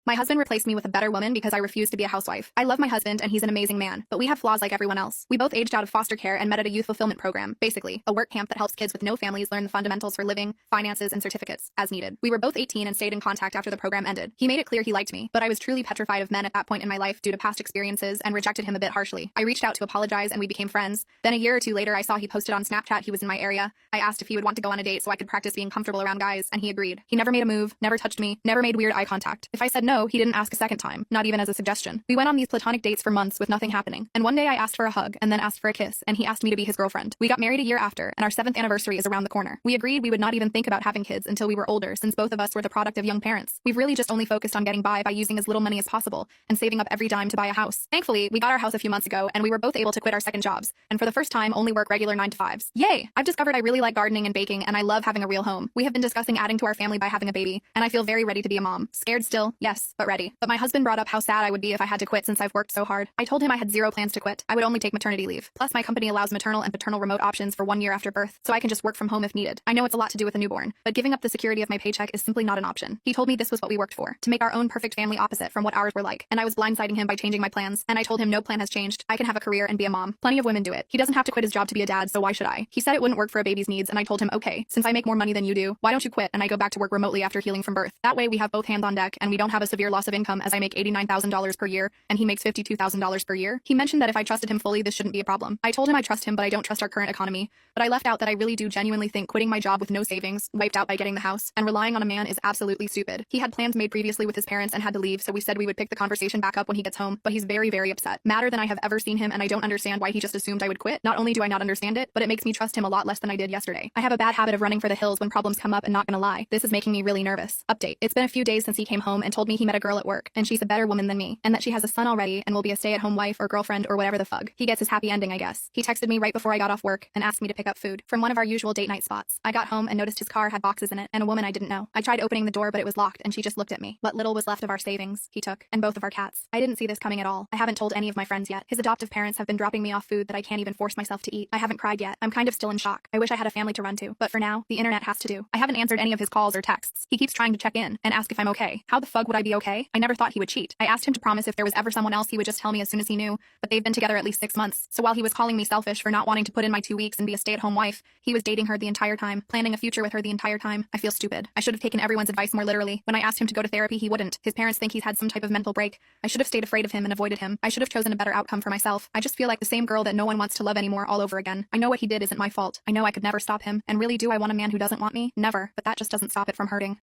My husband replaced me with a better woman because I refused to be a housewife. I love my husband and he's an amazing man, but we have flaws like everyone else. We both aged out of foster care and met at a youth fulfillment program, basically, a work camp that helps kids with no families learn the fundamentals for living, finances, and certificates, as needed. We were both 18 and stayed in contact after the program ended. He made it clear he liked me, but I was truly petrified of men at that point in my life due to past experiences and rejected him a bit harshly. I reached out to apologize and we became friends. Then a year or two later, I saw he posted on Snapchat he was in my area. I asked if he would want to go on a date so I could practice being comfortable around guys, and he agreed. He never made a move, never touched me, never made weird eye contact. If I said no, he didn't ask a second time, not even as a suggestion. We went on these platonic dates for months with nothing happening, and one day I asked for a hug and then asked for a kiss, and he asked me to be his girlfriend. We got married a year after, and our 7th anniversary is around the corner. We agreed we would not even think about having kids until we were older, since both of us were the product of young parents. We've really just only focused on getting by using as little money as possible and saving up every dime to buy a house. Thankfully, we got our house a few months ago, and we were both able to quit our second jobs, and for the first time only work regular 9 to 5s. Yay! I've discovered I really like gardening and baking, and I love having a real home. We have been discussing adding to our family by having a baby, and I feel very ready to be a mom. Scared still, yes, but ready. But my husband brought up how sad I would be if I had to quit since I've worked so hard. I told him I had zero plans to quit. I would only take maternity leave. Plus, my company allows maternal and paternal remote options for 1 year after birth, so I can just work from home if needed. I know it's a lot to do with a newborn, but giving up the security of my paycheck is simply not an option. He told me this was what we worked for, to make our own perfect family opposite from what ours were like, and I was blindsiding him by changing my plans, and I told him no plan has changed. I can have a career and be a mom. Plenty of women do it. He doesn't have to quit his job to be a dad, so why should I? He said it wouldn't work for a baby's needs, and I told him, okay, since I make more money than you do, why don't you quit and I go back to work remotely after healing from birth? That way we have both hands on deck, and we don't have a severe loss of income as I make $89,000 per year, and he makes $52,000 per year. He mentioned that if I trusted him fully, this shouldn't be a problem. I told him I trust him, but I don't trust our current economy. But I left out that I really do genuinely think quitting my job with no savings, wiped out by getting the house, and relying on a man is absolutely stupid. He had plans made previously with his parents and had to leave, so we said we would pick the conversation back up when he gets home, but he's very, very upset. Madder than I have ever seen him, and I don't understand why he just assumed I would quit. Not only do I not understand it, but it makes me trust him a lot less than I did yesterday. I have a bad habit of running for the hills when problems come up, and not gonna lie, this is making me really nervous. Update. It's been a few days since he came home and told me he met a girl at work, and she's a better woman than me, and that she has a son already and will be a stay-at-home wife or girlfriend or whatever the fuck. He gets his happy ending, I guess. He texted me right before I got off work and asked me to pick up food from one of our usual date night spots. I got home and noticed his car had boxes in it and a woman I didn't know. I tried opening the door, but it was locked, and she just looked at me. What little was left of our savings, he took, and both of our cats. I didn't see this coming at all. I haven't told any of my friends yet. His adoptive parents have been dropping me off food that I can't even force myself to eat. I haven't cried yet. I'm kind of still in shock. I wish I had a family to run to, but for now, the internet has to do. I haven't answered any of his calls or texts. He keeps trying to check in and ask if I'm okay. How the fuck would I be okay? I never thought he would cheat. I asked him to promise if there was ever someone else he would just tell me as soon as he knew, but they've been together at least 6 months. So while he was calling me selfish for not wanting to put in my 2 weeks and be a stay-at-home wife, he was dating her the entire time, planning a future with her the entire time. I feel stupid. I should have taken everyone's advice more literally. When I asked him to go to therapy, he wouldn't. His parents think he's had some type of mental break. I should have stayed afraid of him and avoided him. I should have chosen a better outcome for myself. I just feel like the same girl that no one wants to love anymore all over again. I know what he did isn't my fault. I know I could never stop him. And really, do I want a man who doesn't want me? Never. But that just doesn't stop it from hurting.